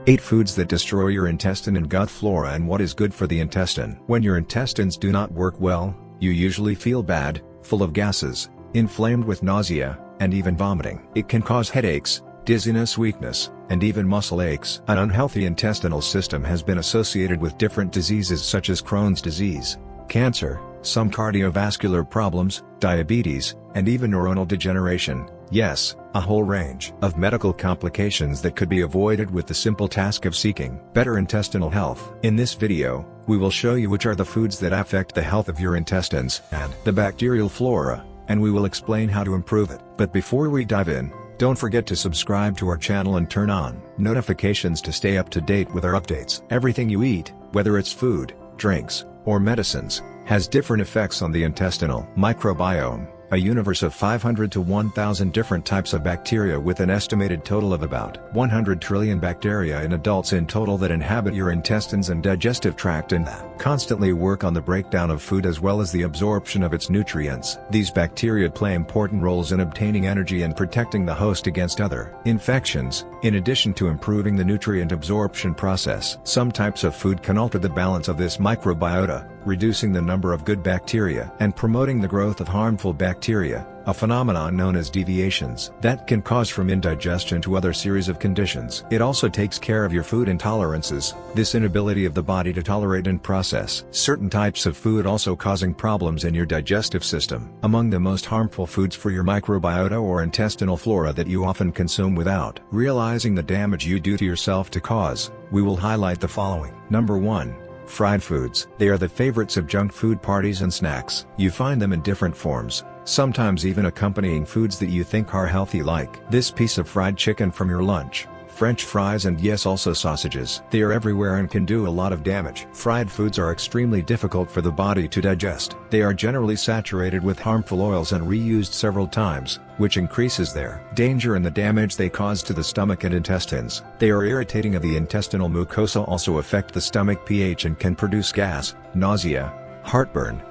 8 foods that destroy your intestine and gut flora and what is good for the intestine. When your intestines do not work well, you usually feel bad, full of gases, inflamed with nausea, and even vomiting. It can cause headaches, dizziness, weakness, and even muscle aches. An unhealthy intestinal system has been associated with different diseases such as Crohn's disease, cancer, some cardiovascular problems, diabetes, and even neuronal degeneration. Yes, a whole range of medical complications that could be avoided with the simple task of seeking better intestinal health. In this video, we will show you which are the foods that affect the health of your intestines and the bacterial flora, and we will explain how to improve it. But before we dive in, don't forget to subscribe to our channel and turn on notifications to stay up to date with our updates. Everything you eat, whether it's food, drinks, or medicines, has different effects on the intestinal microbiome, a universe of 500 to 1,000 different types of bacteria with an estimated total of about 100 trillion bacteria in adults in total that inhabit your intestines and digestive tract and that constantly work on the breakdown of food as well as the absorption of its nutrients. These bacteria play important roles in obtaining energy and protecting the host against other infections, in addition to improving the nutrient absorption process. Some types of food can alter the balance of this microbiota, reducing the number of good bacteria and promoting the growth of harmful bacteria, a phenomenon known as deviations that can cause from indigestion to other series of conditions. It also takes care of your food intolerances, this inability of the body to tolerate and process certain types of food, also causing problems in your digestive system. Among the most harmful foods for your microbiota or intestinal flora that you often consume without realizing the damage you do to yourself to cause, we will highlight the following. Number 1. Fried foods. They are the favorites of junk food parties and snacks. You find them in different forms, sometimes even accompanying foods that you think are healthy, like this piece of fried chicken from your lunch, French fries, and yes, also sausages. They are everywhere and can do a lot of damage. Fried foods are extremely difficult for the body to digest. They are generally saturated with harmful oils and reused several times, which increases their danger and the damage they cause to the stomach and intestines. They are irritating of the intestinal mucosa, also affect the stomach pH and can produce gas, nausea, heartburn,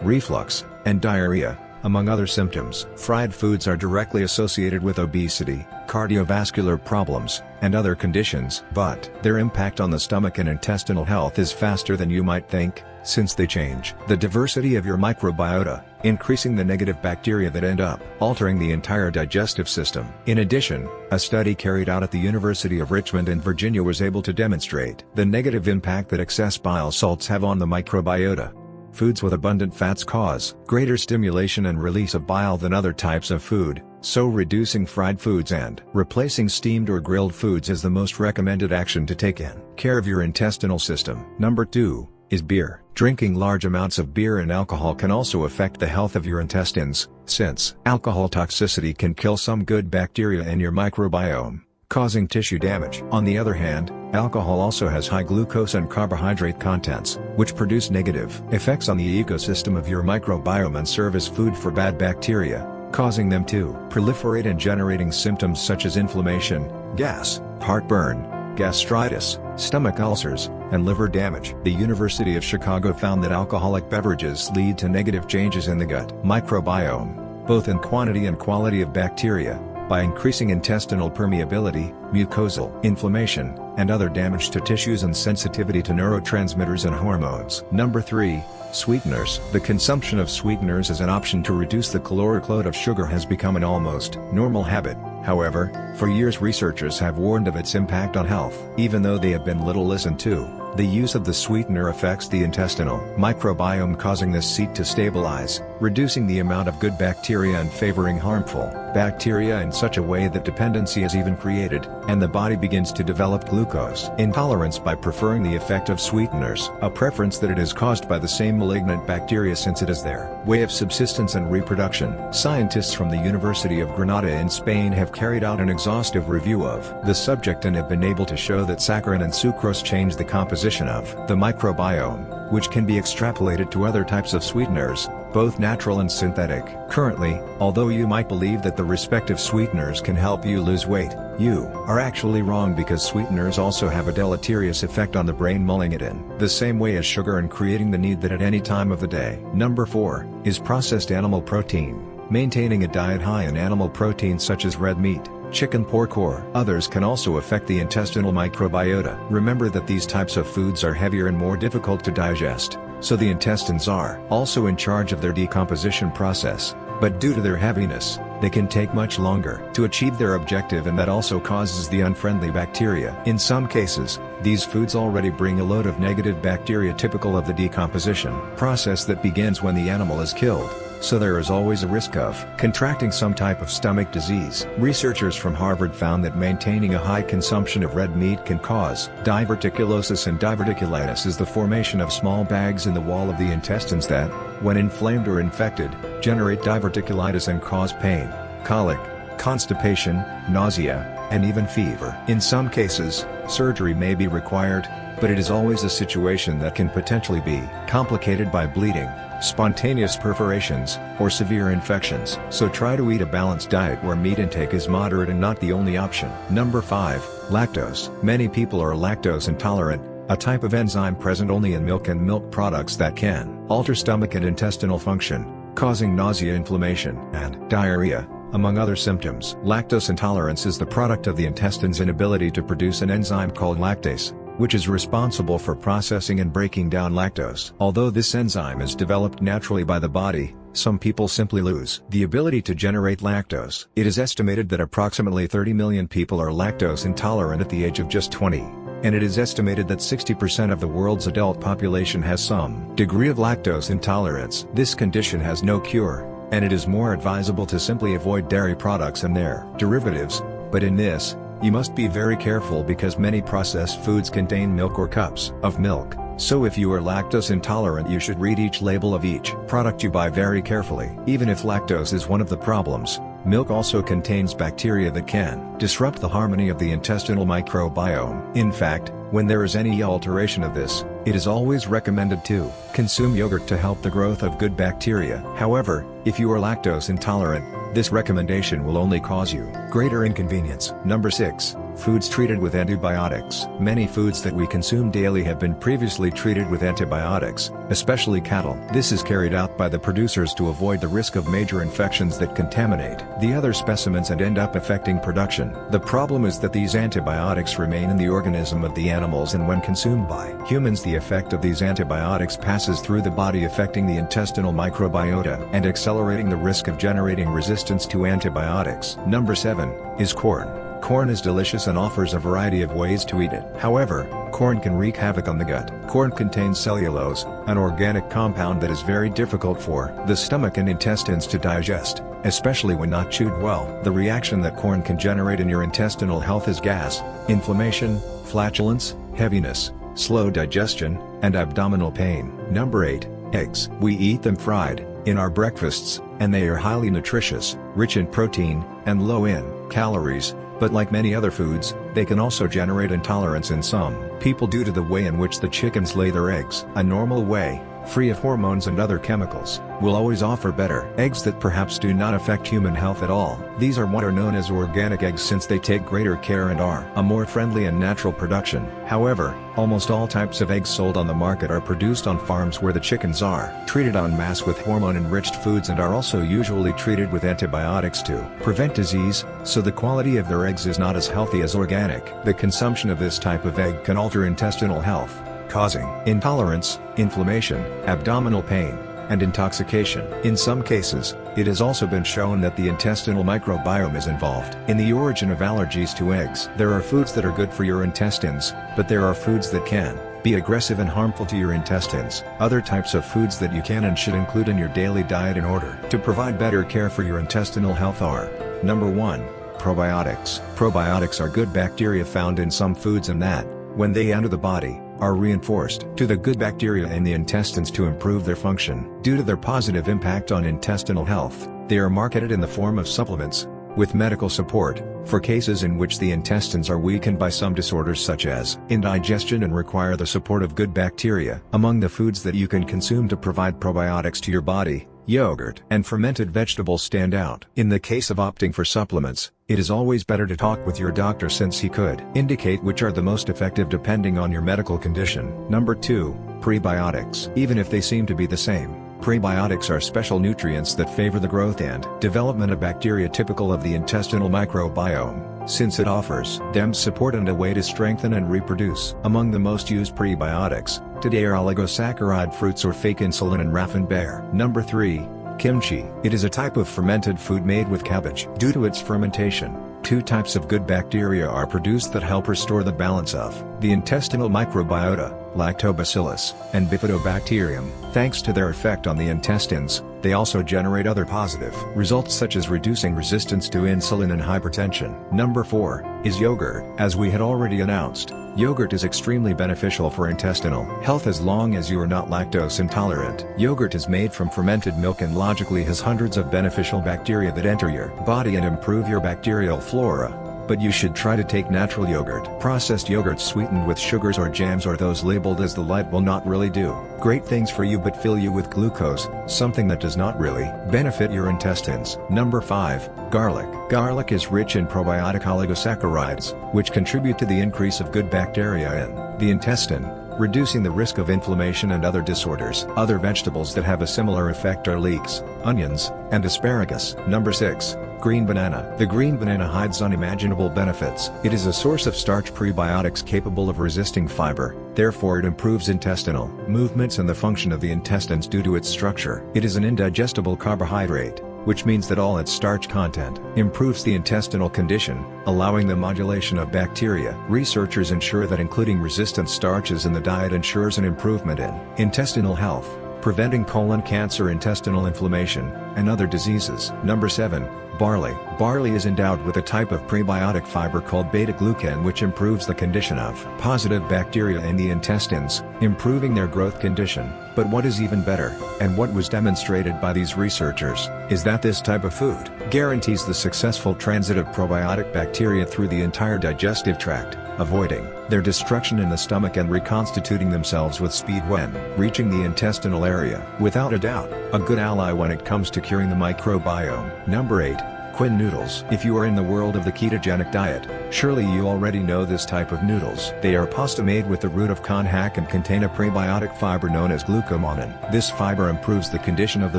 reflux, and diarrhea, among other symptoms. Fried foods are directly associated with obesity, cardiovascular problems, and other conditions, but their impact on the stomach and intestinal health is faster than you might think, since they change the diversity of your microbiota, increasing the negative bacteria that end up altering the entire digestive system. In addition, a study carried out at the University of Richmond in Virginia was able to demonstrate the negative impact that excess bile salts have on the microbiota. Foods with abundant fats cause greater stimulation and release of bile than other types of food, so reducing fried foods and replacing steamed or grilled foods is the most recommended action to take in care of your intestinal system. Number 2 is beer. Drinking large amounts of beer and alcohol can also affect the health of your intestines, since alcohol toxicity can kill some good bacteria in your microbiome, causing tissue damage. On the other hand, alcohol also has high glucose and carbohydrate contents, which produce negative effects on the ecosystem of your microbiome and serve as food for bad bacteria, causing them to proliferate and generating symptoms such as inflammation, gas, heartburn, gastritis, stomach ulcers, and liver damage. The University of Chicago found that alcoholic beverages lead to negative changes in the gut microbiome, both in quantity and quality of bacteria, by increasing intestinal permeability, mucosal inflammation, and other damage to tissues and sensitivity to neurotransmitters and hormones. Number 3. Sweeteners. The consumption of sweeteners as an option to reduce the caloric load of sugar has become an almost normal habit. However, for years researchers have warned of its impact on health. Even though they have been little listened to, the use of the sweetener affects the intestinal microbiome, causing this seat to stabilize, reducing the amount of good bacteria and favoring harmful bacteria in such a way that dependency is even created, and the body begins to develop glucose intolerance by preferring the effect of sweeteners, a preference that it is caused by the same malignant bacteria since it is their way of subsistence and reproduction. Scientists from the University of Granada in Spain have carried out an exhaustive review of the subject and have been able to show that saccharin and sucrose change the composition of the microbiome, which can be extrapolated to other types of sweeteners, both natural and synthetic. Currently, although you might believe that the respective sweeteners can help you lose weight, you are actually wrong, because sweeteners also have a deleterious effect on the brain, mulling it in the same way as sugar and creating the need that at any time of the day. Number 4 is processed animal protein. Maintaining a diet high in animal proteins such as red meat, chicken, pork or others can also affect the intestinal microbiota. Remember that these types of foods are heavier and more difficult to digest, so the intestines are also in charge of their decomposition process, but due to their heaviness, they can take much longer to achieve their objective, and that also causes the unfriendly bacteria. In some cases, these foods already bring a load of negative bacteria typical of the decomposition process that begins when the animal is killed, so there is always a risk of contracting some type of stomach disease. Researchers from Harvard found that maintaining a high consumption of red meat can cause diverticulosis, and diverticulitis is the formation of small bags in the wall of the intestines that, when inflamed or infected, generate diverticulitis and cause pain, colic, constipation, nausea, and even fever. In some cases, surgery may be required, but it is always a situation that can potentially be complicated by bleeding, spontaneous perforations, or severe infections. So try to eat a balanced diet where meat intake is moderate and not the only option. Number 5. Lactose. Many people are lactose intolerant, a type of enzyme present only in milk and milk products that can alter stomach and intestinal function, causing nausea, inflammation, and diarrhea, among other symptoms. Lactose intolerance is the product of the intestine's inability to produce an enzyme called lactase, which is responsible for processing and breaking down lactose. Although this enzyme is developed naturally by the body, some people simply lose the ability to generate lactose. It is estimated that approximately 30 million people are lactose intolerant at the age of just 20, and it is estimated that 60% of the world's adult population has some degree of lactose intolerance. This condition has no cure, and it is more advisable to simply avoid dairy products and their derivatives, but in this, you must be very careful because many processed foods contain milk or cups of milk, so if you are lactose intolerant you should read each label of each product you buy very carefully. Even if lactose is one of the problems, milk also contains bacteria that can disrupt the harmony of the intestinal microbiome. In fact, when there is any alteration of this, it is always recommended to consume yogurt to help the growth of good bacteria. However, if you are lactose intolerant, this recommendation will only cause you greater inconvenience. Number 6. Foods treated with antibiotics. Many foods that we consume daily have been previously treated with antibiotics, especially cattle. This is carried out by the producers to avoid the risk of major infections that contaminate the other specimens and end up affecting production. The problem is that these antibiotics remain in the organism of the animals, and when consumed by humans the effect of these antibiotics passes through the body, affecting the intestinal microbiota and accelerating the risk of generating resistance to antibiotics. Number 7 is corn. Corn is delicious and offers a variety of ways to eat it. However, corn can wreak havoc on the gut. Corn contains cellulose, an organic compound that is very difficult for the stomach and intestines to digest, especially when not chewed well. The reaction that corn can generate in your intestinal health is gas, inflammation, flatulence, heaviness, slow digestion, and abdominal pain. Number 8. Eggs. We eat them fried in our breakfasts, and they are highly nutritious, rich in protein, and low in calories. But like many other foods, they can also generate intolerance in some people due to the way in which the chickens lay their eggs. A normal way, free of hormones and other chemicals, will always offer better eggs that perhaps do not affect human health at all. These are what are known as organic eggs, since they take greater care and are a more friendly and natural production. However, almost all types of eggs sold on the market are produced on farms where the chickens are treated en masse with hormone-enriched foods and are also usually treated with antibiotics to prevent disease, so the quality of their eggs is not as healthy as organic. The consumption of this type of egg can alter intestinal health, causing intolerance, inflammation, abdominal pain, and intoxication. In some cases, it has also been shown that the intestinal microbiome is involved in the origin of allergies to eggs. There are foods that are good for your intestines, but there are foods that can be aggressive and harmful to your intestines. Other types of foods that you can and should include in your daily diet in order to provide better care for your intestinal health are: Number 1. Probiotics. Probiotics are good bacteria found in some foods and that, when they enter the body, are reinforced to the good bacteria in the intestines to improve their function. Due to their positive impact on intestinal health, they are marketed in the form of supplements, with medical support, for cases in which the intestines are weakened by some disorders such as indigestion and require the support of good bacteria. Among the foods that you can consume to provide probiotics to your body, yogurt and fermented vegetables stand out. In the case of opting for supplements, it is always better to talk with your doctor since he could indicate which are the most effective depending on your medical condition. Number 2. Prebiotics. Even if they seem to be the same, Prebiotics are special nutrients that favor the growth and development of bacteria typical of the intestinal microbiome, since it offers them support and a way to strengthen and reproduce. Among the most used prebiotics today are oligosaccharide fruits or fake insulin and Raffenbeer. Number 3. Kimchi. It is a type of fermented food made with cabbage. Due to its fermentation, two types of good bacteria are produced that help restore the balance of the intestinal microbiota, Lactobacillus, and Bifidobacterium. Thanks to their effect on the intestines, they also generate other positive results such as reducing resistance to insulin and hypertension. Number 4 is yogurt. As we had already announced, yogurt is extremely beneficial for intestinal health as long as you are not lactose intolerant. Yogurt is made from fermented milk and logically has hundreds of beneficial bacteria that enter your body and improve your bacterial flora. But you should try to take natural yogurt. Processed yogurts sweetened with sugars or jams or those labeled as the light will not really do great things for you but fill you with glucose, something that does not really benefit your intestines. Number 5. Garlic. Garlic is rich in probiotic oligosaccharides, which contribute to the increase of good bacteria in the intestine, reducing the risk of inflammation and other disorders. Other vegetables that have a similar effect are leeks, onions, and asparagus. Number 6. Green banana. The green banana hides unimaginable benefits. It is a source of starch prebiotics capable of resisting fiber, therefore it improves intestinal movements and the function of the intestines due to its structure. It is an indigestible carbohydrate, which means that all its starch content improves the intestinal condition, allowing the modulation of bacteria. Researchers ensure that including resistant starches in the diet ensures an improvement in intestinal health, preventing colon cancer, intestinal inflammation, and other diseases. Number 7. Barley. Barley is endowed with a type of prebiotic fiber called beta-glucan which improves the condition of positive bacteria in the intestines, improving their growth condition. But what is even better, and what was demonstrated by these researchers, is that this type of food guarantees the successful transit of probiotic bacteria through the entire digestive tract, avoiding their destruction in the stomach and reconstituting themselves with speed when reaching the intestinal area. Without a doubt, a good ally when it comes to curing the microbiome. Number 8. Quinoa noodles. If you are in the world of the ketogenic diet, surely you already know this type of noodles. They are pasta made with the root of konjac and contain a prebiotic fiber known as glucomannan. This fiber improves the condition of the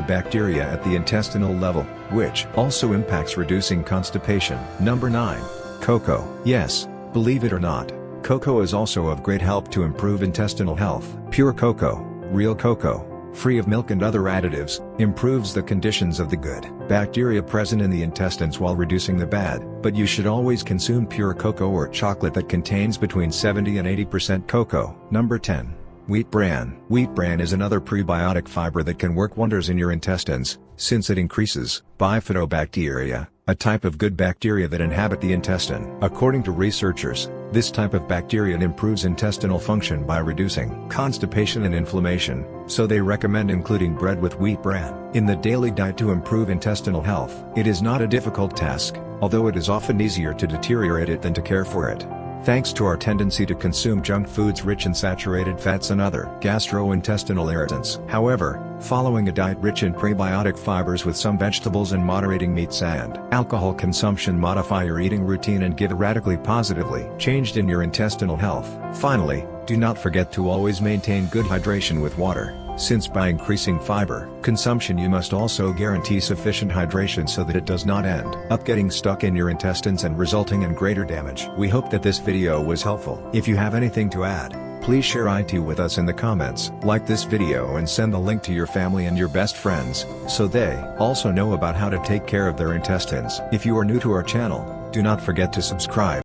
bacteria at the intestinal level, which also impacts reducing constipation. Number 9. Cocoa. Yes, believe it or not, cocoa is also of great help to improve intestinal health. Pure cocoa, real cocoa, free of milk and other additives, improves the conditions of the good bacteria present in the intestines while reducing the bad. But you should always consume pure cocoa or chocolate that contains between 70 and 80% cocoa. Number 10. Wheat bran. Wheat bran is another prebiotic fiber that can work wonders in your intestines, since it increases bifidobacteria, a type of good bacteria that inhabit the intestine. According to researchers, this type of bacteria improves intestinal function by reducing constipation and inflammation, so they recommend including bread with wheat bran in the daily diet to improve intestinal health. It is not a difficult task, although it is often easier to deteriorate it than to care for it, thanks to our tendency to consume junk foods rich in saturated fats and other gastrointestinal irritants. However, following a diet rich in prebiotic fibers with some vegetables and moderating meats and alcohol consumption modify your eating routine and give a radically positively changed in your intestinal health. Finally, do not forget to always maintain good hydration with water, since by increasing fiber consumption you must also guarantee sufficient hydration so that it does not end up getting stuck in your intestines and resulting in greater damage. We hope that this video was helpful. If you have anything to add, please share it with us in the comments. Like this video and send the link to your family and your best friends, so they also know about how to take care of their intestines. If you are new to our channel, do not forget to subscribe.